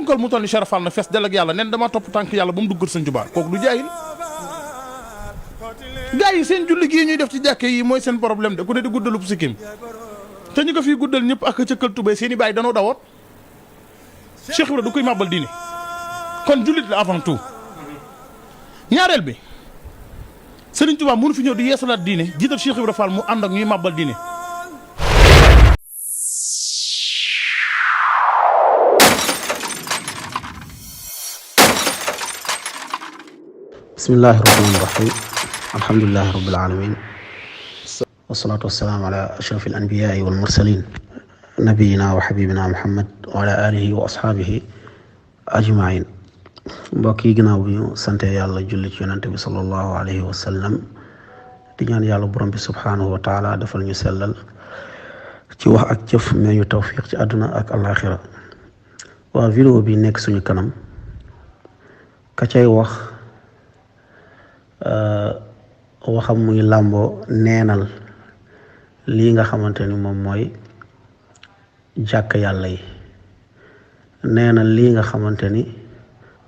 ponkal mu toll ni Cheikh Fall na fees del ak yàlla nen dama topp tànk yàlla ba mu duggal Sëñ Tuubaa kooku du jaayil. gaa yi seen julli gii ñuy def ci jàkke yi mooy seen problème de ku ne di guddalub sikkim te ñu ko fii guddal ñëpp ak cëkkal tubéy seen i bàyyi danoo dawoot. Cheikh Ibra du koy màbbal diine kon jullit la avant tout. ñaareel bi Sëriñ Tuubaa mënu fi ñëw di yeesalaat diine jiital Cheikh Ibra Fall mu ànd ak ñuy màbbal diine. bismillahi rahmaani rahim alhamdulilahi rabbil alamin wasalaatu wasalaamu ala ashraf al anbiyaai wal mursalin nabiyina wa xabibina muhammad wa ala alihi wa ashaabihi ajmain. mbokk yi ginnaaw bi ñu sante yàlla julli ci yonente bi sallallahu alayhi wa sallam di ñaan yàlla borom bi subhanahu wa taala defal ñu sellal ci wax ak jëf mee ñu tawfiq ci àdduna ak alaxira. waa vidéo bi nekk suñu kanam ka cay wax waxam muy làmboo neenal lii nga xamante ni moom mooy jàkk yàlla yi, neenal lii nga xamante ni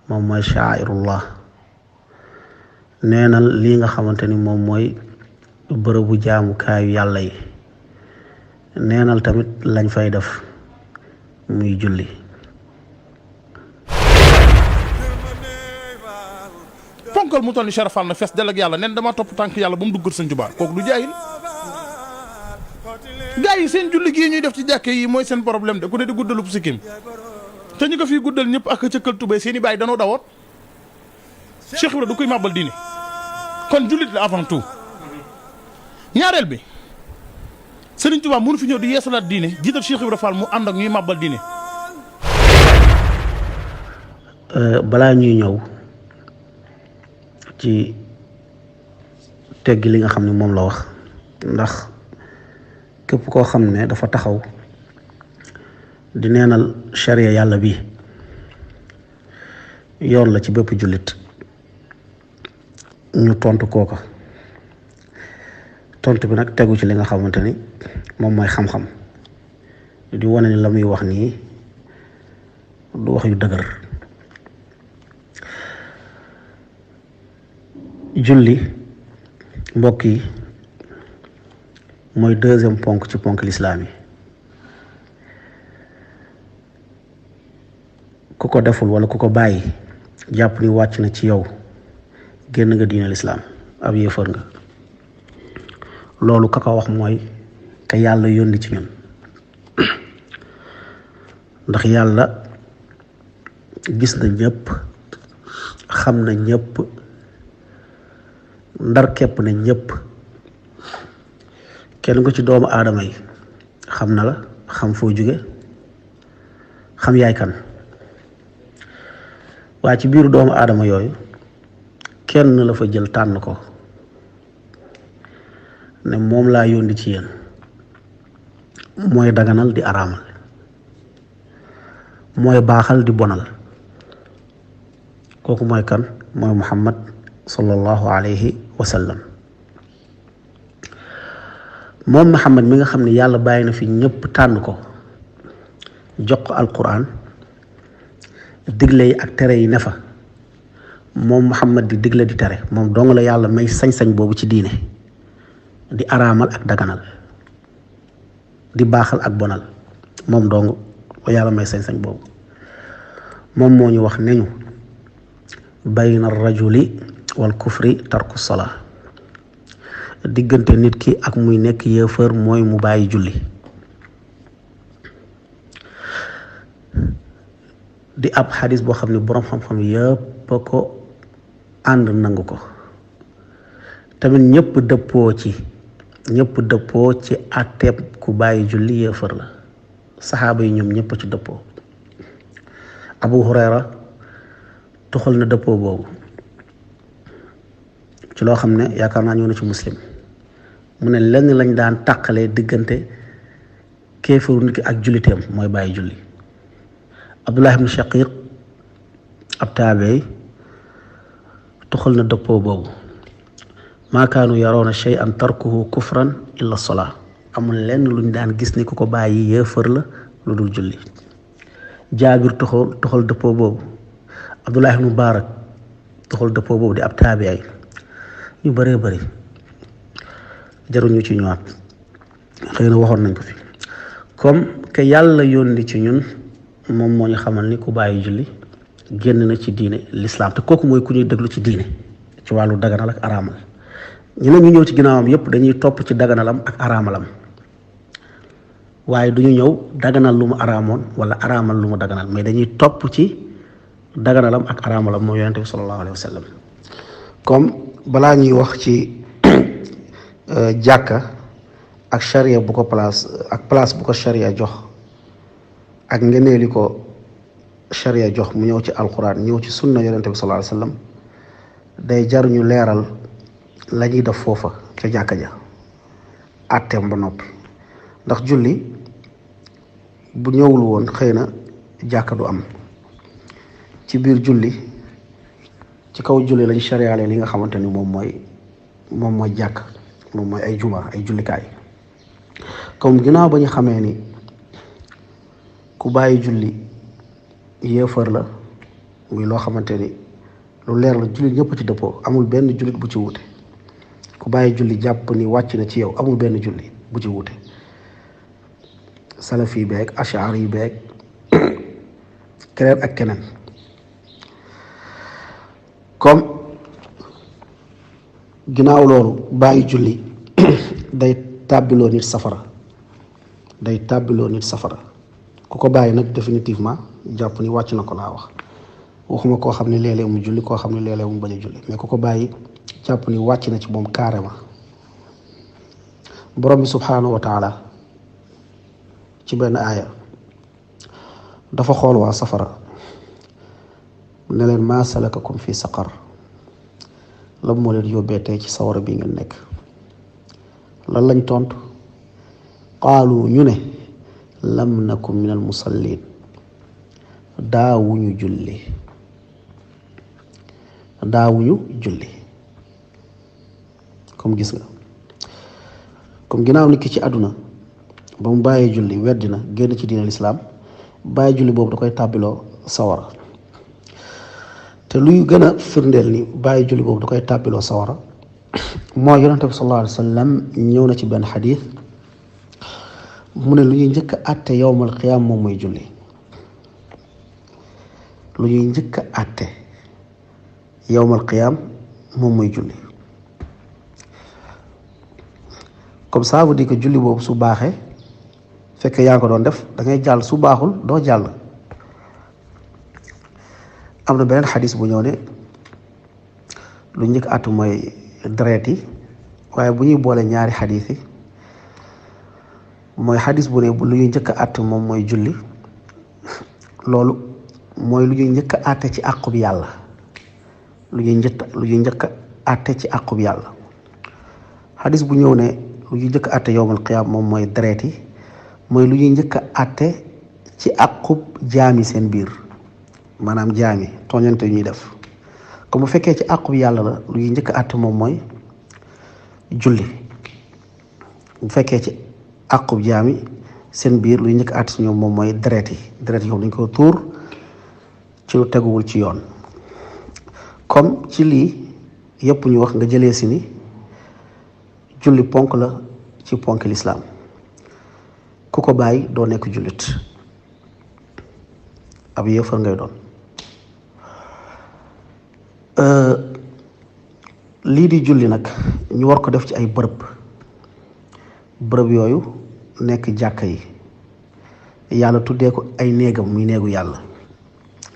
moom mooy sha'airullah, neenal lii nga xamante ni moom mooy bërëbu jaamukaayu yàlla yi, neenal tamit lañ fay def muy julli. ponkal mu toll ni Cheikh Fall na fees del ak yàlla nen dama topp tànk yàlla ba mu duggal Sëñ Tuubaa kooku du jaayil. gaa yi seen julli gii ñuy def ci jàkke yi mooy seen problème de ku ne di guddalub sikkim te ñu ko fii guddal ñëpp ak cëkkal tubéy seen i bàyyi danoo dawoot. Cheikh Ibra du koy màbbal diine kon jullit la avant tout. ñaareel bi Sëriñ Tuubaa mënu fi ñëw di yeesalaat diine jiital Cheikh Ibra Fall mu ànd ak ñuy màbbal diine. balaa ñuy ñëw ci teggi li nga xam ne moom la wax, ndax képp koo xam ne dafa taxaw di neenal charia yàlla bi yoon la ci bépp jullit ñu tontu kooka. tontu bi nag tegu ci li nga xamante ni moom mooy xam-xam, di wane ni la muy wax nii du wax yu dëgër. julli mbokk yi mooy deuxième ponk ci ponk lislaam yi. ku ko deful wala ku ko bàyyi jàpp ni wàcc na ci yow, génn nga diine lislaam, ab yéefar nga. loolu ka ko wax mooy ka yàlla yónni ci ñun, ndax yàlla gis na ñëpp, xam na ñëpp, ndar képp na ñëpp. kenn ko ci doomu aadama yi xam na la, xam foo jóge, xam yaay kan. waaye ci biiru doomu aadama yooyu kenn la fa jël tànn ko ne moom laa yónni ci yéen, mooy daganal di araamal, mooy baaxal di bonal. kooku mooy kan? mooy Muhammad sallallahu alayhi wa sallam. moom Muhammad mi nga xam ne yàlla bàyyi na fi ñëpp tànn ko, jox ko alquran, digle yi ak tere yi ne fa. moom Muhammad di digle di tere, moom dong la yàlla may sañ-sañ boobu ci diine, di araamal ak daganal, di baaxal ak bonal. moom dong la yàlla may sañ-sañ boobu. moom moo ñu wax ne ñu bayna rajuli wal kufri tarku salaa, diggante nit ki ak muy nekk yéefar mooy mu bàyyi julli. di ab xadis boo xam ne boroom xam-xam yëpp a ko ànd nangu ko, tamit ñëpp dëppoo ci àtteeb ku bàyyi julli yéefar la. saxaaba yi ñoom ñëpp ci dëppoo. Abu Hurayra tuxal na dëppoo boobu ci loo xam ne yaakaar naa ñëw na ci Muslim. mu ne lenn lañ daan tàqalee diggante kéefaru nit ki ak julliteem mooy bàyyi julli. Abdullah ibn Shaqiq ab taabey tuxal na dëppoo boobu. maa kaanu yaroona shay'an tarkuhu kufran illa solaa, amul lenn luñ daan gis ni ku ko bàyyi yéefar la lu dul julli. Jaabir toxal dëppoo boobu, Abdullah ibn Mubarak toxal dëppoo boobu di ab taabiay. ñu bëree bëri jaruñu ci ñëwaat, xëy na waxoon nañ ko fi. comme que yàlla yónni ci ñun moom moo ñu xamal ni ku bàyyi julli génn na ci diine l'islam, te kooku mooy ku ñuy déglu ci diine ci wàllu daganal ak araamal. ñeneen ñu ñëw ci ginnaawam yépp dañuy topp ci daganalam ak araamalam, waaye du ñu ñëw daganal lu mu araamoon wala araamal lu mu daganal, mais dañuy topp ci daganalam ak araamalam mooy yonente bi sallallahu alayhi wa sallam. comme balaa ñuy wax ci jàkka ak charia bu ko place bu ko charia jox ak ngeneeli ko charia jox mu ñëw ci alquran ñëw ci sunna yonente bi sallallahu alayhi wa sallam, day jar ñu leeral la ñuy def foofa ca jàkka ja àtteem ba noppi. ndax julli bu ñëwul woon xëy na jàkka du am. ci biir julli, ci kaw julli lañ chariaale li nga xamante ni moom mooy jàkk, moom mooy ay juma, ay jullikaay. comme ginnaaw ba ñu xamee ni ku bàyyi julli yéefar la, muy loo xamante ni lu leer la, jullit ñëpp ci dëppoo, amul benn jullit bu ci wute. ku bàyyi julli jàpp ni wàcc na ci yow, amul benn julli bu ci wute. salafi beeg ashari yi beeg keneen ak keneen. comme ginnaaw loolu bàyyi julli day tàbbiloo nit safara, ku ko bàyyi nag définitivement jàpp ni wàcc na ko laa wax. waxuma koo xam ne léeg-léeg mu julli, koo xam ne léeg-léeg mu bañ a julli, mais ku ko bàyyi jàpp ni wàcc na ci moom carrément. borom bi subhanahu wa taala ci benn aaya dafa xool waa safara ne leen maa salakakum fi saqar, lan moo leen yóbbee tey ci sawara bi ngeen nekk. lan lañ tontu? qaalu ñu ne lam naku min al musallin, daawuñu julli. comme gis nga, comme ginnaaw nit ki ci àdduna ba mu bàyyee julli weddi na, génn ci diine lislaam, bàyyi julli boobu da koy tàbbiloo sawara. te luy gën a firndeel ni bàyyi julli boobu da koy tàbbiloo sawara mooy yonente bi sallallahu alayhi wa sallam ñëw na ci benn xadiis mu ne lu ñuy njëkk a àtte yowmal qiyaam moom mooy julli. lu ñuy njëkk a àtte yowmal qiyaam moom mooy julli. comme ça veut dire que julli boobu su baaxee fekk yaa ngi ko doon def da ngay jàll, su baaxul doo jàll. am na beneen xadis bu ñëw ne lu njëkk àtt mooy deret yi, waaye bu ñuy boole ñaari xadis yi mooy xadis bu ne lu ñuy njëkk àtt moom mooy julli, loolu mooy lu ñuy njëkk a àtte ci àqub yàlla. lu ñuy njëkk a àtte ci àqub yàlla. xadis bu ñëw ne lu ñuy njëkk a àtte yowmal qiyaam moom mooy deret yi, mooy lu ñuy njëkk a àtte ci àqub jaami seen biir, maanaam jaami tooñante yu ñuy def. comme bu fekkee ci àqub yàlla la, lu ñuy njëkk a àtte moom mooy julli. bu fekkee ci àqub jaami seen biir, lu ñuy njëkk a àtte ci ñoom moom mooy deret yi. deret yi dañ ko tuur ci lu teguwul ci yoon. comme ci lii yépp ñu wax nga jëlee si ni julli ponk la ci ponk lislaam, ku ko bàyyi doo nekk jullit, ab yéefar ngay doon. lii di julli nag ñu war ko def ci ay bërëb yooyu nekk jàkka yi, yàlla tuddee ko ay néegam, muy néegu yàlla.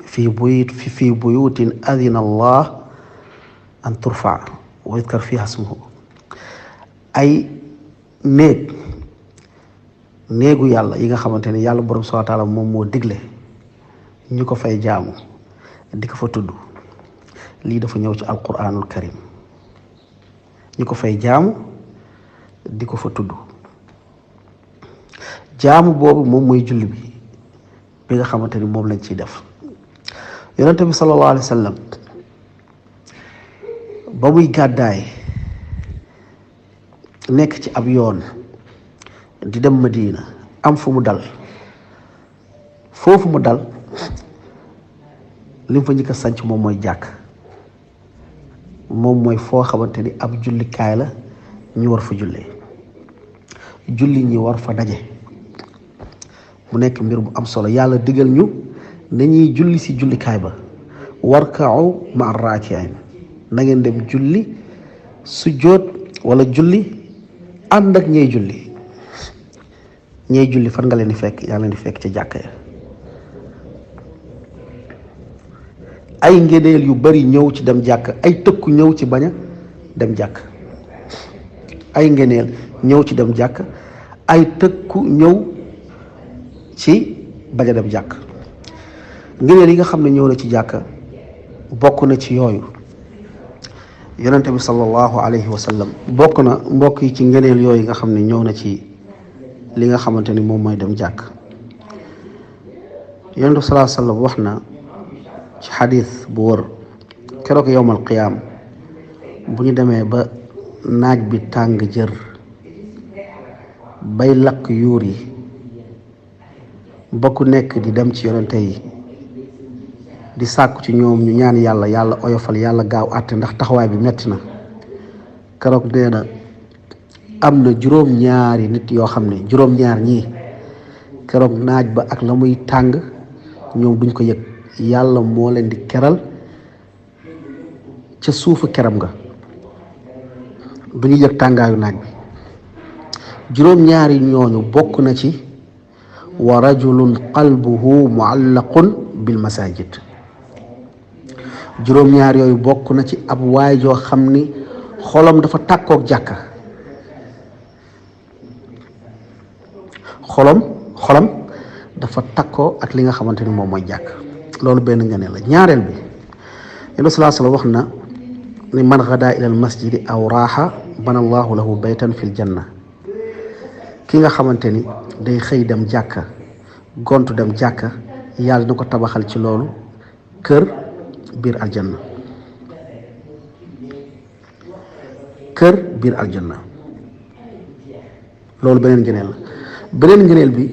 fii buyutin adina allah an turfa wa yudkar fiha ismuhu. ay néegu yàlla yi nga xamante ne yàlla borom subhanahu wa taala moom moo digle ñu ko fay jaamu di ko fa tudd. lii dafa ñëw ci alquranul karim, ñu ko fay jaamu di ko fa tudd. jaamu boobu moom mooy julli bi nga xamante ni moom lañ ciy def. yonente bi sallallahu alayhi wa sallam ba muy gàddaay nekk ci ab yoon di dem Madina, am fu mu dal. foofu mu dal lim fa njëkk a sanc moom mooy jàkk. moom mooy foo xamante ni ab jullikaay la ñu war fa jullee, julli ñi war fa daje, mu nekk mbir bu am solo. yàlla digal ñu nañuy julli si jullikaay ba, warka'u ma'a raaki'iin, na ngeen dem julli sujjóot wala julli ànd ak ñey julli. ñey julli fan nga leen di fekk? yaa leen di fekk ca jàkka ya. ay ngëneel yu bari ñëw ci dem jàkk, ay tëkku ñëw ci bañ a dem jàkk. ay ngëneel ñëw ci dem jàkk, ay tëkku ñëw ci bañ a dem jàkk. ngëneel yi nga xam ne ñëw na ci jàkk bokk na ci yooyu. yonente bi sallallahu alayhi wa sallam bokk na mbokk yi ci ngëneel yooyu nga xam ne ñëw na ci li nga xamante ni moom mooy dem jàkk. yonente bi sallallahu alayhi wa sallam wax na ci xadis bu wër, keroog yowmal qiyaam bu ñu demee ba naaj bi tàng jër bay lakk yuur yi, ba ku nekk di dem ci yonente yi di sàkku ci ñoom ñu ñaan yàlla, yàlla oyofal, yàlla gaaw àtte ndax taxawaay bi metti na. keroog nee na am na juróom-ñaari nit yoo xam ne juróom-ñaar ñii keroog naaj ba ak la muy tàng ñoom duñ ko yëg. yàlla moo leen di keral ca suufu keram nga, duñu yëg tàngaayu naaj bi. juróom-ñaari ñooñu bokk na ci wa rajulun qalbuhu muallaqun bil masajid. juróom-ñaar yooyu bokk na ci ab waay joo xam ni xolam dafa tàkkook jàkka. xolam dafa takkoo ak li nga xamante ni moom mooy jàkk. loolu benn ngëneel la. ñaareel bi yonent sallallahu alayhi wa sallam wax na ni man ghadaa ila al masjidi aw raaxa bana allahu lahu baytan fil janna. ki nga xamante ni day xëy dem jàkka, gontu dem jàkka, yàlla na ko tabaxal ci loolu kër biir aljanna. kër biir aljanna. loolu beneen ngëneel la. beneen ngëneel bi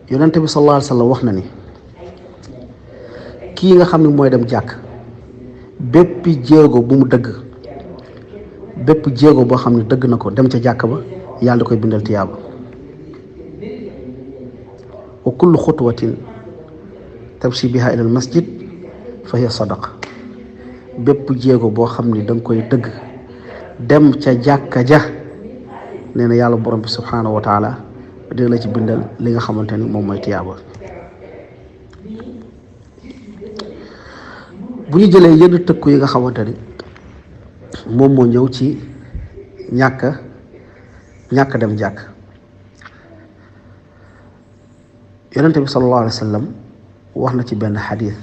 yonent bi sallallahu alayhi wa sallam wax na ni kii nga xam ne mooy dem jàkk, bépp jéego bu mu dëgg, bépp jéego boo xam ne dëgg na ko dem ca jàkk ba, yàlla da koy bindal tiyaaba. wa kullu xutwatin tamshi biha ila al masjid fa hiya sadaqa. bépp jéego boo xam ne da nga koy dëgg dem ca jàkka ja, nee na yàlla borom bi subhanahu wa taala dina la ci bindal li nga xamante ni moom mooy tiyaaba. bu ñu jëlee yenn tëkku yi nga xamante ni moom moo ñëw ci ñàkk dem jàkk, yonente bi sallallahu alayhi wa sallam wax na ci benn xadis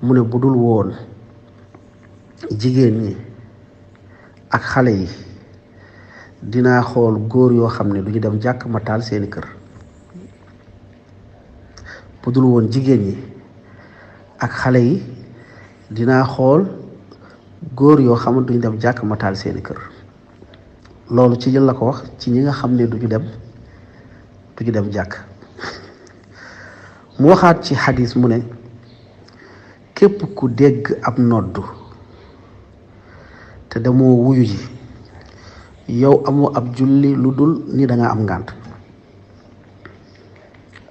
mu ne bu dul woon jigéen ñi ak xale yi dinaa xool góor yoo xam ne du ñu dem jàkk ma taal seeni kër. bu dul woon jigéen ñi ak xale yi dinaa xool góor yoo xam ne duñu dem jàkk ma taal seeni kër. loolu ci jël la ko wax ci ñi nga xam ne duñu dem jàkk. mu waxaat ci xadis mu ne képp ku dégg ab noddu te damoo wuyu ji, yow amoo ab julli lu dul ni da nga am ngànt.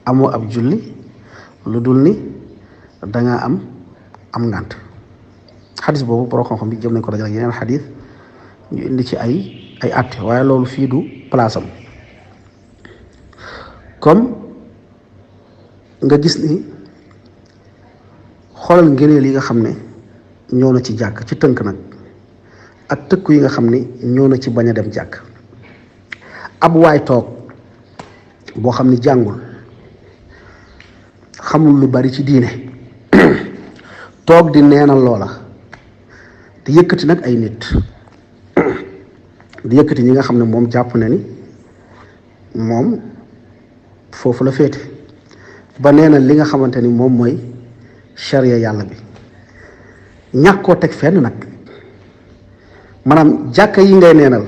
amoo ab julli lu dul ni da nga am ngànt. xadis boobu borom xam-xam bi jëm nañ ko dajale ak yeneen xadis ñu indi ci ay àtte, waaye loolu fii du place am. comme nga gis ni xoolal ngëneel yi nga xam ne ñëw na ci jàkk ci tënk nag, ak tëkku yi nga xam ne ñëw na ci bañ a dem jàkk. ab waay toog boo xam ne jàngul, xamul lu bari ci diine toog di neenal loola, di yëkkati nag ay nit, di yëkkati ñi nga xam ne moom jàpp na ni moom foofu la féete, ba neenal li nga xamante ni moom mooy charia yàlla bi. ñàkk koo teg fenn nag, maanaam jàkka yi ngay neenal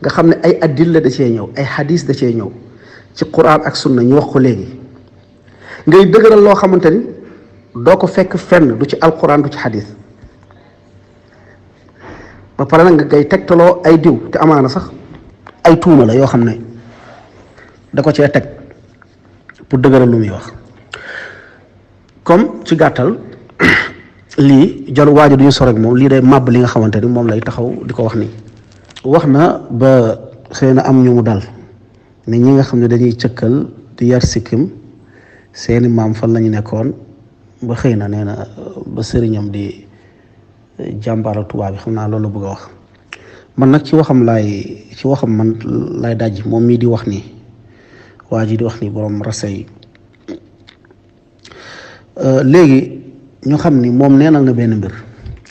nga xam ne ay adilla da cee ñëw, ay hadis da cee ñëw ci quran ak sunna ñu wax ko léegi. ngay dëgëral loo xamante ni doo ko fekk fenn du ci alquran du ci xadis ba pare nag nga ngay tegtaloo ay diw te amaana sax ay tuuma la yoo xam ne da ko cee teg pour dëgëral lu muy wax comme ci gàttal lii jalu waaju duñu sore ak moom lii day màbb li nga xamante ni moom lay taxaw di ko wax nii wax na ba xëy na am ñu mu dal ne ñi nga xam ne dañuy cëkkal di yar sikkim seeni maam fan lañu nekkoon ba xëy na nee na ba sëriñam di jàmbaaral tubaab bi xam naa loolu bëgg a wax man nag ci waxam man laay dajji moom mii di wax nii waa ji di wax nii borom rase yi léegi ñu xam ni moom neenal na benn mbir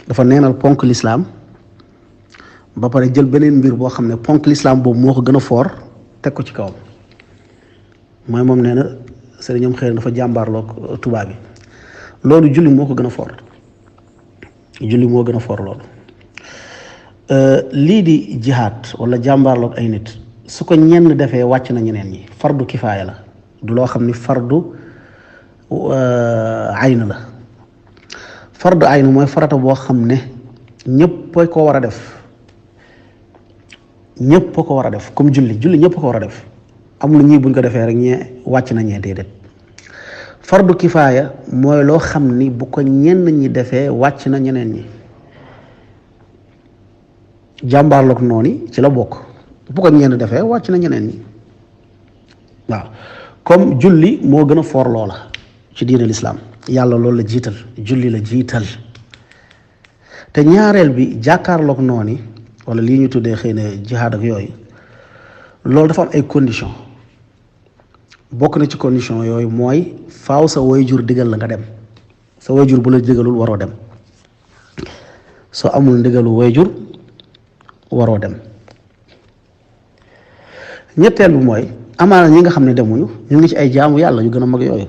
dafa neenal ponk lislaam ba pare jël beneen mbir boo xam ne ponk lislaam boobu moo ko gën a foor teg ko ci kawam mooy moom nee na sëriñam xëy na dafa jàmbaarloog tubaab bi loolu julli moo ko gën a foor loolu lii di jihaad wala jàmbaarloog ay nit su ko ñenn defee wàcc na ñeneen ñi fardu kifaaya la du loo xam ni fardu ayn la fardu ayn mooy farata boo xam ne ñëpp ko war a def comme julli ñëpp ko war a def amul ñii buñ ko defee rek ñee wàcc na ñee déedéet fardu kifaaya mooy loo xam ni bu ko ñenn ñi defee wàcc na ñeneen ñi jàmbaarloog noonu ci la bokk bu ko ñenn defee wàcc na ñeneen ñi waaw comme julli moo gën a foor loola ci diine lislaam yàlla loolu la jiital julli la jiital te ñaareel bi jàkkaarloog noonu wala lii ñu tuddee xëy na jihaad ak yooyu loolu dafa am ay condition bokk na ci condition yooyu mooy faaw sa waajur digal la nga dem sa waajur bu la digalul waroo dem soo amul ndigalu waajur waroo dem ñetteel bi mooy amaana ñi nga xam ne demuñu ñu ngi ci ay jaamu yàlla yu gën a mag yooyu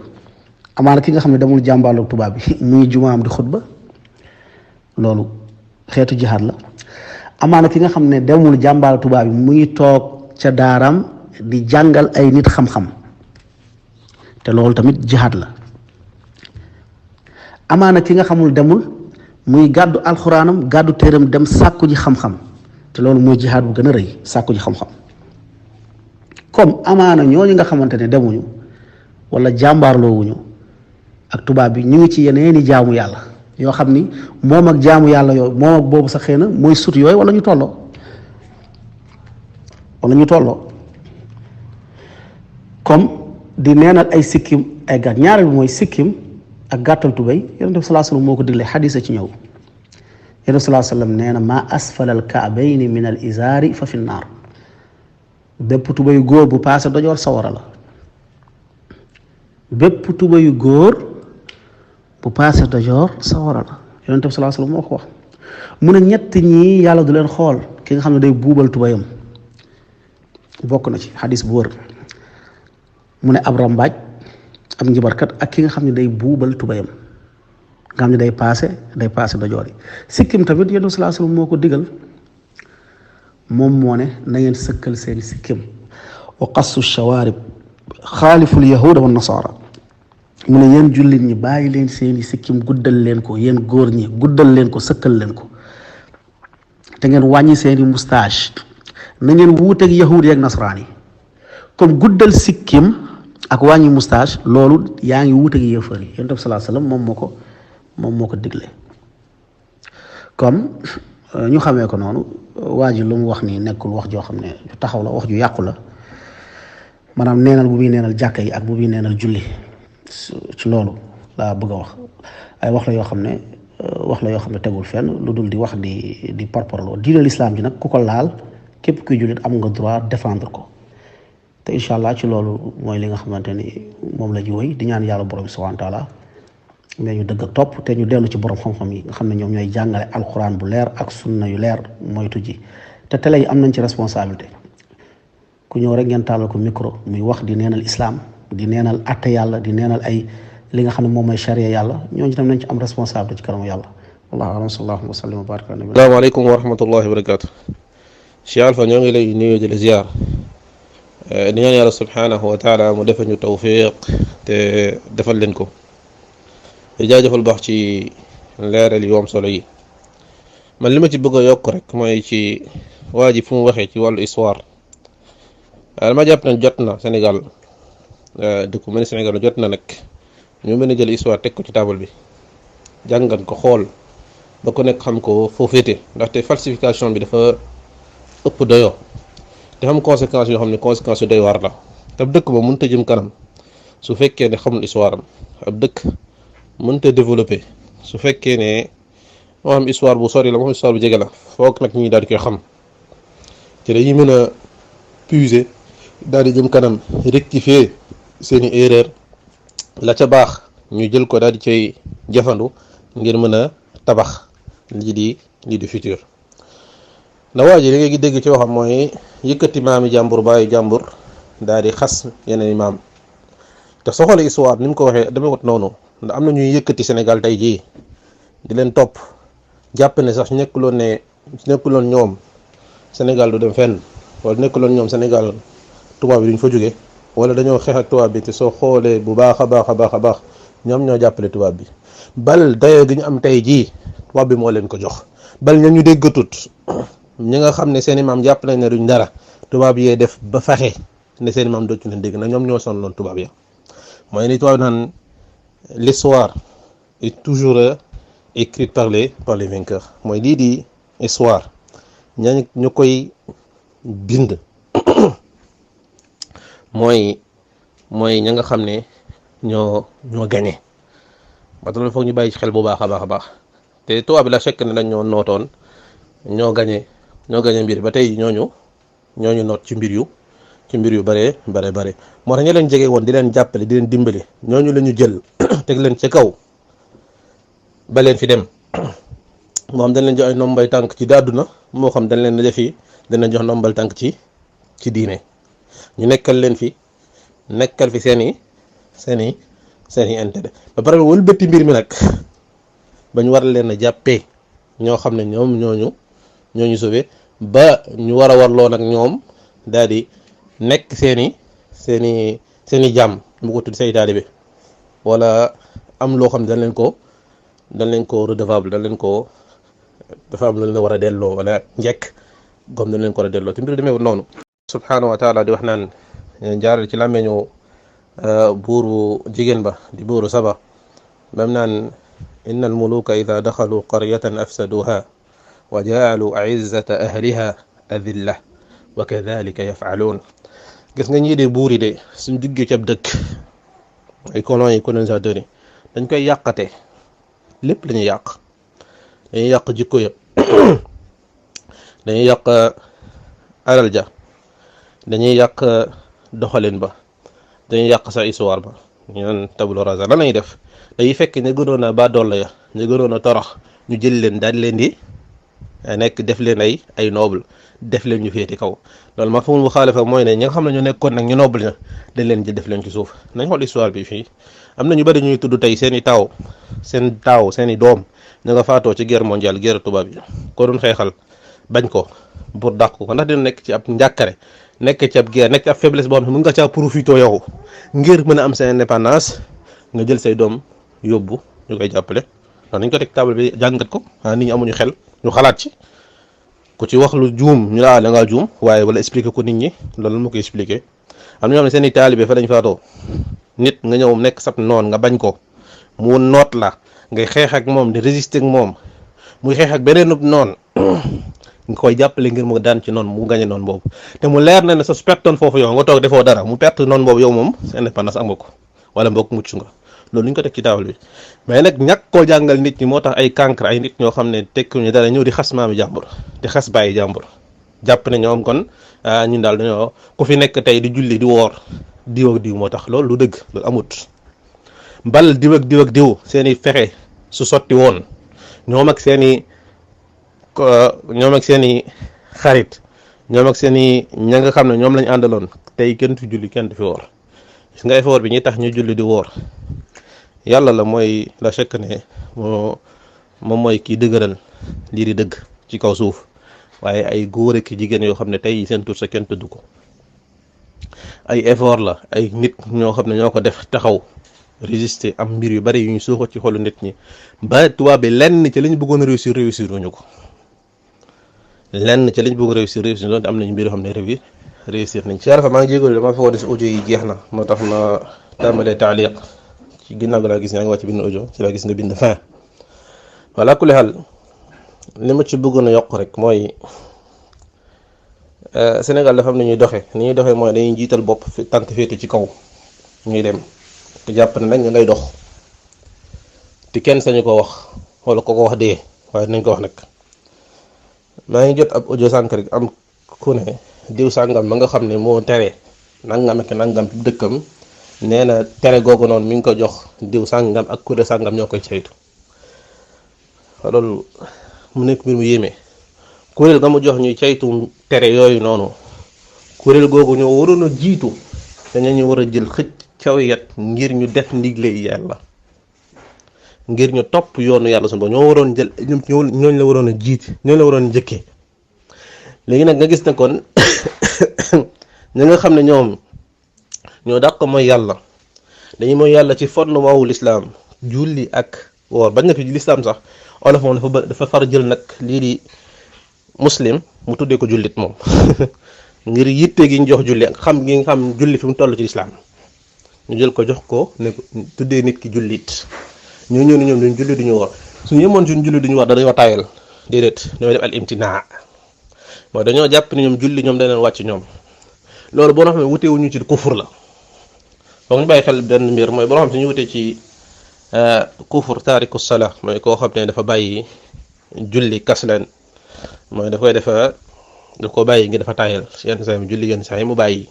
amaana ki nga xam ne demul jàmbaarloog tubaab bi muy jumaam di xutba loolu xeetu jihaad la amaana ki nga xam ne demul jàmbaarloog tubaab bi muy toog ca daaram di jàngal ay nit xam-xam te loolu tamit jihaad la amaana ki nga xamul demul muy gàddu alxuraanam gàddu téeram dem sàkku ji xam-xam te loolu mooy jihaad bu gën a rëy sàkku ji xam-xam comme amaana ñooñu nga xamante ne demuñu wala jàmbaarloowuñu ak tubaab bi ñu ngi ci yeneeni jaamu yàlla yoo xam ni moom ak jaamu yàlla yooyu moom ak boobu sax xëy na mooy sut yooyu wala ñu tolloo comme di neenal ay sikkim ay gàtt ñaareel bi mooy sikkim ak gàttal tubéy yonent bi salaa sallam moo ko digle xadisa ci ñëw yonent bi salaa sallam nee na maa asfala al kaabayni min al izaari fa fi naar bépp tubéyu góor bu paase dojoor sawara la bépp tubéyu góor bu paase dojoor sawara la yonent bi salaa sallam moo ko wax mu ne ñett ñii yàlla du leen xool ki nga xam ne day buubal tubéyam bokk na ci xadis bu wër mu ne ab rambaaj ab njibarkat ak ki nga xam ne day buubal tubéyam nga xam ne day paase dojoor yi sikkim tamit yonent bi salaa sallam moo ko digal moom moo ne na ngeen sëkkal seen sikkim wa qassu shawarib xaaliful yahuda wa nasaara mu ne yéen jullit ñi bàyyi leen seeni sikkim guddal leen ko yéen góor ñi guddal leen ko sëkkal leen ko te ngeen wàññi seeni moustache na ngeen wuuteeg yahud yi ak nasaraan yi comme guddal sikkim ak wàññi moustache loolu yaa ngi wuuteeg yéefar yi yonent bi salaa sallam moom moo ko digle comme ñu xamee ko noonu waa ji lu mu wax nii nekkul wax joo xam ne ju taxaw la wax ju yàqu la maanaam neenal bu muy neenal jàkka yi ak bu muy neenal julli ci loolu laa bëgg a wax ay wax la yoo xam ne tegul fenn lu dul di wax di parparloo diine lislaam ji nag ku ko laal képp kuy jullit am nga droit défendre ko te incha allah ci loolu mooy li nga xamante ni moom la ji wéy di ñaan yàlla borom subhanahu wa taala mais ñu dëgg topp te ñu dellu ci borom xam-xam yi nga xam ne ñoom ñooy jàngale alquran bu leer ak sunna yu leer moytu ji te télé yi am nañ ci responsabilité ku ñëw rek ngeen tàllal ko micro muy wax di neenal islam di neenal atte yàlla di neenal ay li nga xam ne moom mooy charia yàlla ñooñu tam nañ ci am responsabilité ci kanamu yàlla wallahu alam sallallahu wa sallam wa baraka nabi. asalaamaaleykum wa rahmatullahi wa barakatu. Cheikh Alpha ñoo ngi lay nuyu di la ziar di ñaan yàlla subhanahu wa taala mu defal ñu tawfiq te defal leen ko di jaajëfal baax ci leeral yu am solo yi. man li ma ci bëgg a yokk rek mooy ci waa ji fu mu waxee ci wàllu histoire dama jàpp ne jot na Sénégal dëkk mel ni Sénégal jot na nag ñu mën a jël histoire teg ko ci table bi jàngat ko xool ba ku nekk xam ko foo féete ndaxte falsification bi dafa ëpp doyoo te xam conséquences yoo xam ne conséquences yu doy waar la te ab dëkk ba mënut a jëm kanam su fekkee ne xamul histoire am ab dëkk mënut a développé su fekkee ne moo xam histoire bu sori la moo xam histoire bu jege la foog nag ñi daal di koy xam te dañuy mën a puiser daal di jëm kanam rectifier seeni erreur la ca baax ñu jël ko daal di cay jëfandu ngir mën a tabax lii di futur. na waa ji li ngay dégg ci waxam mooy yëkkati maami jàmbur bàyyi jàmbur daal di xas yeneen maam te soo xoolee histoire ni mu ko waxee dama wat noonu ndax am na ñuy yëkkati Sénégal tey jii di leen topp jàpp ne sax nekkuloon ñoom Sénégal du dem fenn wala nekkuloon ñoom Sénégal tubaab bi duñ fa jóge wala dañoo xeex ak tubaab bi te soo xoolee bu baax a baax ñoom ñoo jàppale tubaab bi bal dayoo gi ñu am tey jii tubaab bi moo leen ko jox bal ña ñu déggatut ñi nga xam ne seeni maam jàpp nañ ne duñ dara tubaab yee def ba faxe ne seeni maam dootu leen dégg na ñoom ñoo sonaloon tubaab ya mooy ni tubaab naan l'histoire est toujours écrite par les vainqueurs mooy lii di histoire ñu koy bind mooy ña nga xam ne ñoo gañe ba tax foog ñu bàyyi ci xel bu baax a baax te tubaab bi la fekk ne dañ ñoo nootoon ñoo gañe mbir ba tey ñooñu noot ci mbir yu bare moo tax ñu leen jege woon di leen jàppale di leen dimbali ñooñu la ñu jël teg leen ci kaw ba leen fi dem moo xam dañ leen jox ay nombal tànk ci àdduna moo xam dañ leen defi dañ leen jox nombal tànk ci diine ñu nekkal fi seeni intérêt ba pare wëlbati mbir mi nag ba ñu war leen a jàppee ñoo xam ne ñoom ñooñu sauvé ba ñu war a warloo nag ñoom daal di nekk seeni jàmm bu ko tudd say taalibe wala am loo xam ne dañ leen ko redevable dafa am lu leen war a delloo wala njekk gom dañ leen ko war a delloo te mbir demee noonu subhanahu wa taala di wax naan jaaral ci làmmeñu buuru jigéen ba di buuru Saba bam naan inna al muluka ida daxalu qaryatan afsaduha wa jaalu aizzata ahliha adilla wa kadhalika yaf'alun gis nga ñii de buur yi de suñ duggee ci ab dëkk ay colonisateurs yi dañ koy yàqate lépp la ñuy yàq dañuy yàq jikko ya dañuy yàq alal ja dañuy yàq doxalin ba dañuy yàq sa histoire ba ñu naan tableau rasa lan lañuy def dañuy fekk ñu gënoon a baadoolo ya ñu gënoon a torox ñu jël leen daal leen di nekk def leen ay noble def leen ñu féeti kaw loolu ma famul bu xaalifa mooy ne ñi nga xam ne ñu nekkoon nag ñu noble ña dañ leen jël def leen ci suuf nañ xool histoire bi fii am na ñu bari ñuy tudd tey seeni doom ñu nga faatoo ci guerre mondiale guerre tubaab yi ko doon xeexal bañ ko pour dàq ko ndax dina nekk ci ab njàkkare nekk ci ab guerre nekk ci ab faiblesse boo xam ne mën nga caa profité yow ngir mën a am sa indépendance nga jël say doom yóbbu ñu koy jàppale ndax nañ ko teg table bi jàngat ko nit ñi amuñu xel ñu xalaat ci ku ci wax lu juum ñu la ngaa juum waaye wala expliquer ko nit ñi loolu moo koy expliquer am na ñoo xam ne seen i taalibe fa dañ faatoo nit nga ñëw nekk sab noon nga bañ ko mu noot la ngay xeex ak moom di résister ak moom muy xeex ak beneen noon nga koy jàppale ngir mu daan ci noonu mu gañe noonu boobu te mu leer na ne sa pertoon foofu yow nga toog defoo dara mu perte noonu boobu yow moom sa indépendance am nga ko wala mbokk mucc nga loolu ñu ko teg ci taabal bi mais nag ñàkk koo jàngal nit ñi moo tax ay cancre ay nit ñoo xam ne tekkuñu dara ñëw di xas maami jàmbur di xas bàyyi jàmbur jàpp ne ñoom kon ñun daal dañoo ku fi nekk tey di julli di woor diw ak diw moo tax loolu lu dëgg loolu amut bal diw ak diw seeni fexe su sotti woon ñoom ak seeni xarit ñoom ak seeni ña nga xam ne ñoom lañ àndaloon tey kenn fi julli kenn du fi woor gis nga effort bi ñi tax ñu julli di woor yàlla la mooy la fekk ne moom mooy kii dëgëral lii di dëgg ci kaw suuf waaye ay góor ak jigéen yoo xam ne tey seen tur sa kenn tudd ko ay effort la ay nit ñoo xam ne ñoo ko def taxaw résister am mbir yu bari yu ñu suuxat ci xolu nit ñi ba tubaab bi lenn ci lañ bëggoon a réussir wuñu ko lenn ci lañ bëggoon réussir loolu am nañu mbir yoo xam ne réussir nañ ci yàlla fa maa ngi jégalu dama fa war a audio yi jeex na moo tax ma tàmbalee taaliq ci ginnaaw bi laa gis yaa ngi wàcc bind audio ci laa gis nga bind fin wala kulli xaal li ma ci bëggoon a yokk rek mooy Sénégal dafa am na ñuy doxe ni ñuy doxee mooy dañuy jiital bopp tànk féete ci kaw ñuy dem te jàpp ne nag ñu ngay dox te kenn sañu ko wax wala ko wax dee waaye dinañ ko wax nag maa ngi jot ab audio sànq rek am ku ne diw sàngam ma nga xam ne moo tere nangam ak nangam dëkkam nee na tere googu noonu mi ngi ko jox diw sàngam ak kuréel sàngam ñoo koy saytu loolu mu nekk mbir mu yéeme kuréel ga mu jox ñuy caytu tere yooyu noonu kuréel googu ñoo waroon a jiitu dañu war a jël xëcc caw yat ngir ñu def ndigle yàlla ngir ñu topp yoonu yàlla sunu ñoo waroon jël ñooñu la waroon a jiit ñooñu la waroon a njëkkee léegi nag nga gis ne kon ñi nga xam ne ñoom ñoo dàq mooy yàlla dañuy mooy yàlla ci fondement wu lislaam julli ak woor bañ na fi lislaam sax olof moom dafa far jël nag lii di muslim mu tuddee ko jullit moom ngir yitte gi ñu jox julli ak xam gi nga xam julli fi mu toll ci lislaam ñu jël ko jox ko ne tuddee nit ki jullit ñoo ñëw ni ñoom duñ julli duñu war suñu yemoon suñu julli duñu war dañoo tayal déedéet ñooy def al imtinaa mooy dañoo jàpp ni ñoom julli ñoom dañ leen wàcc ñoom loolu boo xam ne wutewuñu ci kufur la foog ñu bàyyi xel benn mbir mooy boo xam ne ñu wutee ci kufur taariku sala mooy koo xam ne dafa bàyyi julli kaslan mooy da ko bàyyi ngi dafa tayal yenn saa yi mu julli yenn saa yi mu bàyyi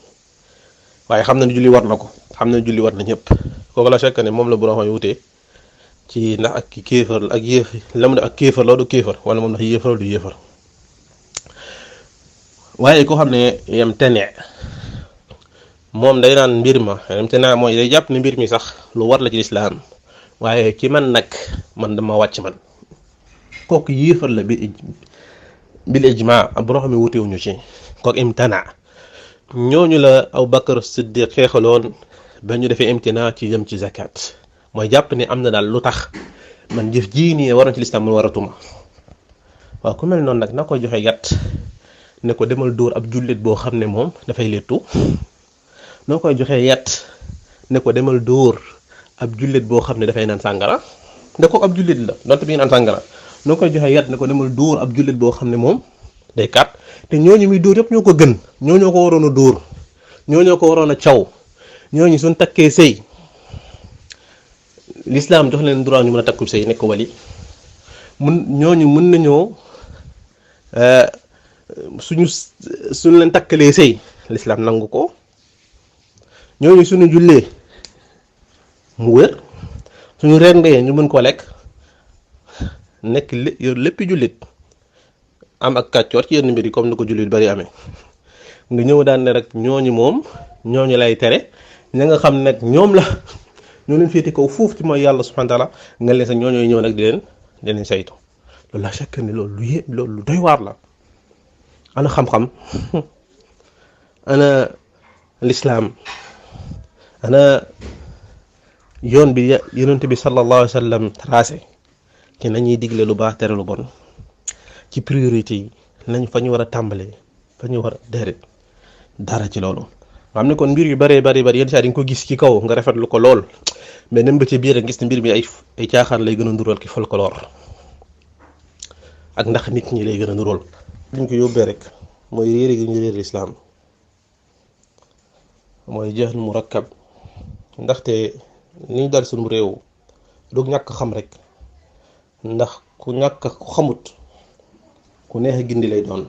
waaye xam na ne julli war na ko xam na ne julli war na ñëpp kooku la fekk ne moom la bu xam ne wutee ci ndax ak kéefar ak yéef la mu def ak kéefar la du kéefar wala moom ndax yéefar du yéefar waaye koo xam ne yem tene moom day naan mbir ma yem tene mooy day jàpp ne mbir mi sax lu war la ci lislaam waaye ci man nag man dama wàcc man kooku yéefar la bil ijma ab boo xam ne wutewuñu ci kooku imtana ñooñu la Abu Bakar Siddiq xeexaloon ba ñu defee imtina ci jëm ci zakat mooy jàpp ne am na daal lu tax man jëf jii nii waroon ci lislaam mun waratuma waaw ku mel noonu nag na koy joxe yat ne ko demal dóor ab jullit boo xam ne moom dafay lettu noo koy joxe yat ne ko demal dóor ab jullit boo xam ne dafay naan sàngara ne ko ab jullit la donte bi naan sàngara noo koy joxe yat ne ko demal dóor ab jullit boo xam ne moom day kat te ñooñu muy dóor yëpp ñoo ko gën ñooñoo ko waroon a dóor ñooñoo ko waroon a caw ñooñu suñ takkee sëy l'islam jox leen droit ñu mën a takkul sëy nekk wali ñooñu mën nañoo suñu leen takkalee sëy l'islam nangu ko ñooñu suñu jullee mu wér suñu rendee ñu mën koo lekk nekk yor léppi jullit am ak kàccoor ci yenn mbir yi comme ni ko jullit bari amee nga ñëw daan ne rek ñooñu moom ñooñu lay tere ña nga xam nag ñoom la ñoo leen féete kaw foofu ci mooy yàlla subhanahu wa ta'ala nga leen sax ñooñooy ñëw nag di leen saytu loolu la chaque ne loolu lu doy waar la ana xam-xam ana l'islam ana yoon bi yonent bi sallallahu alayhi wa sallam tracé ci nañuy digle lu baax tere lu bon ci priorité yi nañ fa ñu war a tàmbalee fa ñu war a déret dara ci loolu nga xam ne kon mbir yu bari yenn saa di nga ko gis ci kaw nga rafetlu ko lool mais dem ba ci biir gis ne mbir mi ay caaxaan lay gën a ndural ki folklore ak ndax nit ñi lay gën a ndural liñ ko yóbbee rek mooy réere gi ñu réer lislaam mooy jahl murakkab ndaxte ni dal suñu réew du ñàkk xam rek ndax ku ñàkk xamut ku neex a gindi lay doon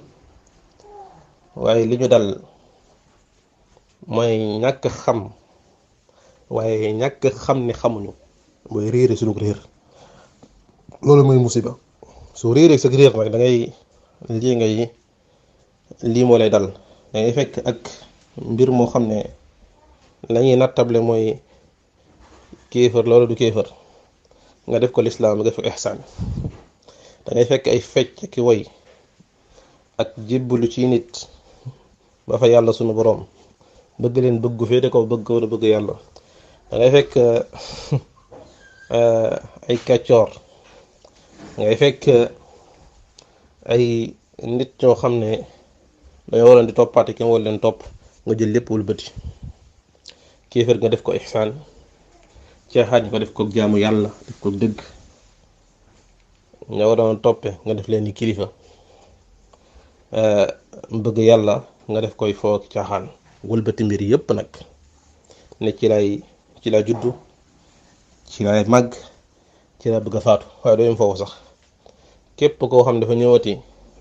waaye li ñu dal mooy ñàkk xam waaye ñàkk xam ne xamuñu mooy réere suñu réer loolu mooy musiba soo réeree sa réer nag da ngay lii moo lay dal da ngay fekk ak mbir moo xam ne lañuy nattable mooy kéefër loolu du kéefër nga def ko lislaam nga def ko ihsaan da ngay fekk ay fecc ki woy ak jébbalu ci nit ba fa yàlla sunu boroom bëgg leen bëggu féete kaw bëgg wala bëgg yàlla da ngay fekk ay kàccoor ngay fekk ay nit ñoo xam ne dañoo waroon di toppaate kenn war leen topp nga jël lépp wëlbati kéefër nga def ko ihsaan caaxaan nga def ko jaamu yàlla def ko dëgg nga waroon toppe nga def leen ni kilifa bëgg yàlla nga def koy foo caaxaan wëlbati mbir yëpp nag ne ci laa juddu ci lay màgg ci laa bëgg a faatu waaye doo yem foofu sax képp koo xam ne dafa ñëwati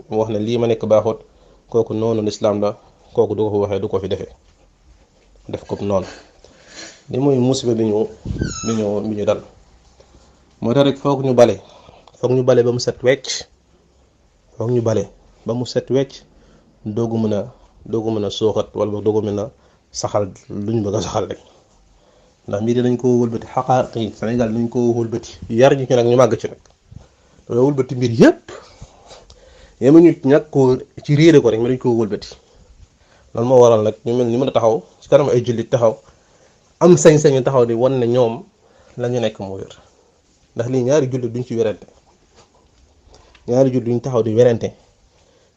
mu wax ne lii ma nekk baaxut kooku noonu lislaam la kooku du ko fi waxee du ko fi defee def ko noonu li mooy musiba bi ñu dal moo tax rek foog ñu bale ba mu set wecc foog ñu bale ba mu set wecc doogu mën a suuxat wala doogu mën a saxal luñ bëgg a saxal rek ndax mbir yi dañ ko wëlbati xaqaaq yi Sénégal dañ ko wëlbati yar ñu ci nag ñu màgg ci nag loolu wëlbati mbir yëpp yéma ñu ñàkk ko ci réere ko rek mais dañ ko wëlbati loolu moo waral nag ñu mel ni mën a taxaw ci kanam ay jullit taxaw am sañ-sañu taxaw di wan ne ñoom la ñu nekk moo wér ndax lii ñaari jullit duñ ci werante ñaari jullit duñ taxaw di werante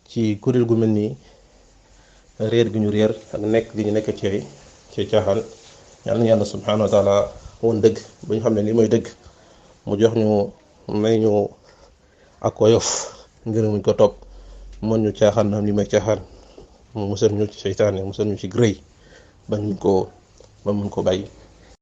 ci kuréel gu mel nii réer gi ñu réer ak nekk gi ñu nekk ci caaxaan yàlla na yàlla subhanahu wa taala woon dëgg ba ñu xam ne lii mooy dëgg mu jox ñu may ñu ak woyof ngir muñ ko topp mën ñu caaxaan na xam li may caaxaan mu musal ñu ci seytaane musal ñu ci rëy ba mun ko bàyyi